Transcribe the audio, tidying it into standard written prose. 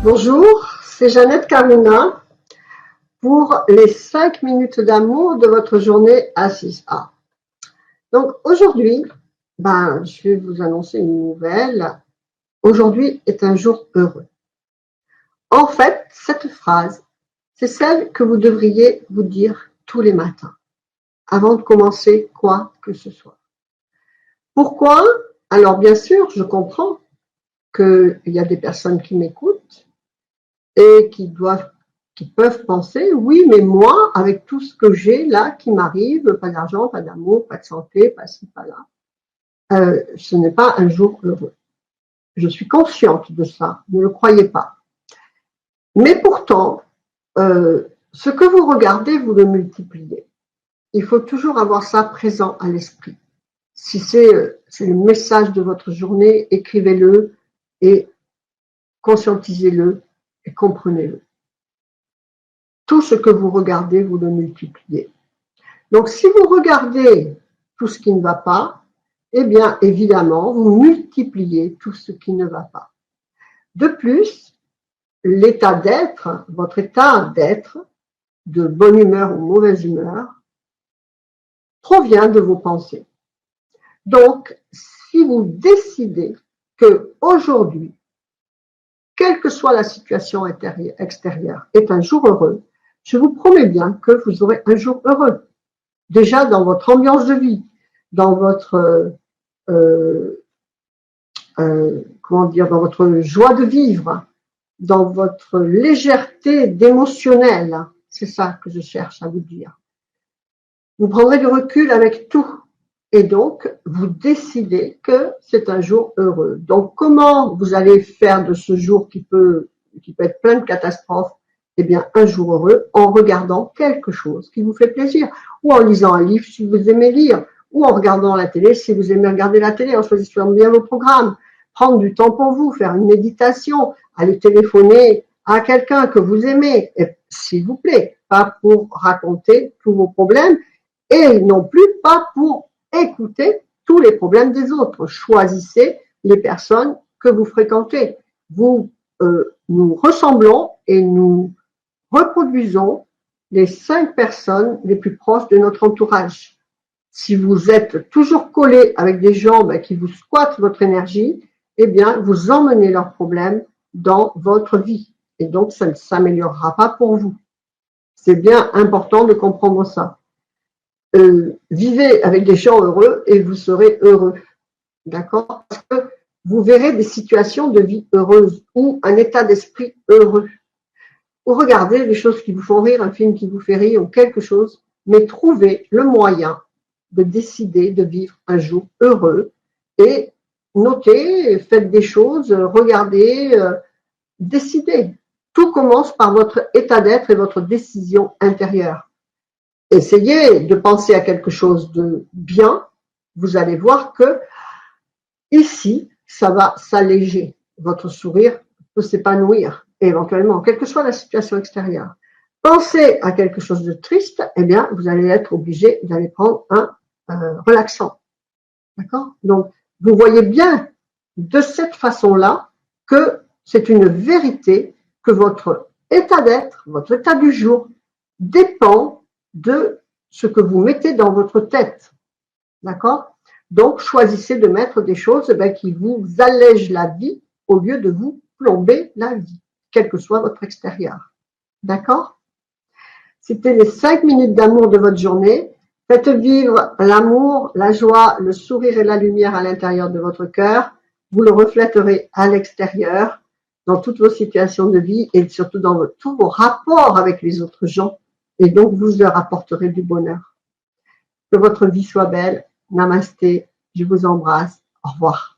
Bonjour, c'est Jeannette Karuna pour les 5 minutes d'amour de votre journée à 6A. Donc aujourd'hui, je vais vous annoncer une nouvelle. Aujourd'hui est un jour heureux. En fait, cette phrase, c'est celle que vous devriez vous dire tous les matins, avant de commencer quoi que ce soit. Pourquoi? Alors bien sûr, je comprends qu'il y a des personnes qui m'écoutent et qui peuvent penser, oui, mais moi, avec tout ce que j'ai là qui m'arrive, pas d'argent, pas d'amour, pas de santé, pas ci, pas là, ce n'est pas un jour heureux. Je suis consciente de ça, ne le croyez pas. Mais pourtant, ce que vous regardez, vous le multipliez. Il faut toujours avoir ça présent à l'esprit. Si c'est le message de votre journée, écrivez-le et conscientisez-le et comprenez-le. Tout ce que vous regardez, vous le multipliez. Donc, si vous regardez tout ce qui ne va pas, eh bien, évidemment, vous multipliez tout ce qui ne va pas. De plus, l'état d'être, votre état d'être, de bonne humeur ou mauvaise humeur, provient de vos pensées. Donc, si vous décidez que aujourd'hui, quelle que soit la situation extérieure, est un jour heureux, je vous promets bien que vous aurez un jour heureux. Déjà dans votre ambiance de vie, dans votre dans votre joie de vivre, dans votre légèreté d'émotionnel. C'est ça que je cherche à vous dire. Vous prendrez du recul avec tout. Et donc, vous décidez que c'est un jour heureux. Donc, comment vous allez faire de ce jour qui peut être plein de catastrophes, eh bien, un jour heureux en regardant quelque chose qui vous fait plaisir, ou en lisant un livre si vous aimez lire, ou en regardant la télé si vous aimez regarder la télé, en choisissant bien vos programmes, prendre du temps pour vous, faire une méditation, aller téléphoner à quelqu'un que vous aimez, s'il vous plaît, pas pour raconter tous vos problèmes, et non plus pas pour écoutez tous les problèmes des autres. Choisissez les personnes que vous fréquentez. Nous ressemblons et nous reproduisons les 5 personnes les plus proches de notre entourage. Si vous êtes toujours collé avec des gens qui vous squattent votre énergie, eh bien, vous emmenez leurs problèmes dans votre vie. Et donc, ça ne s'améliorera pas pour vous. C'est bien important de comprendre ça. Vivez avec des gens heureux et vous serez heureux. D'accord? Parce que vous verrez des situations de vie heureuse ou un état d'esprit heureux. Ou regardez des choses qui vous font rire, un film qui vous fait rire ou quelque chose, mais trouvez le moyen de décider de vivre un jour heureux et notez, faites des choses, regardez, décidez. Tout commence par votre état d'être et votre décision intérieure. Essayez de penser à quelque chose de bien, vous allez voir que ici, ça va s'alléger. Votre sourire peut s'épanouir, éventuellement, quelle que soit la situation extérieure. Pensez à quelque chose de triste, eh bien, vous allez être obligé d'aller prendre un relaxant. D'accord? Donc, vous voyez bien de cette façon-là que c'est une vérité que votre état d'être, votre état du jour dépend de ce que vous mettez dans votre tête. D'accord? Donc, choisissez de mettre des choses qui vous allègent la vie au lieu de vous plomber la vie, quel que soit votre extérieur. D'accord? C'était les 5 minutes d'amour de votre journée. Faites vivre l'amour, la joie, le sourire et la lumière à l'intérieur de votre cœur. Vous le reflèterez à l'extérieur, dans toutes vos situations de vie et surtout dans tous vos rapports avec les autres gens. Et donc, vous leur apporterez du bonheur. Que votre vie soit belle. Namasté. Je vous embrasse. Au revoir.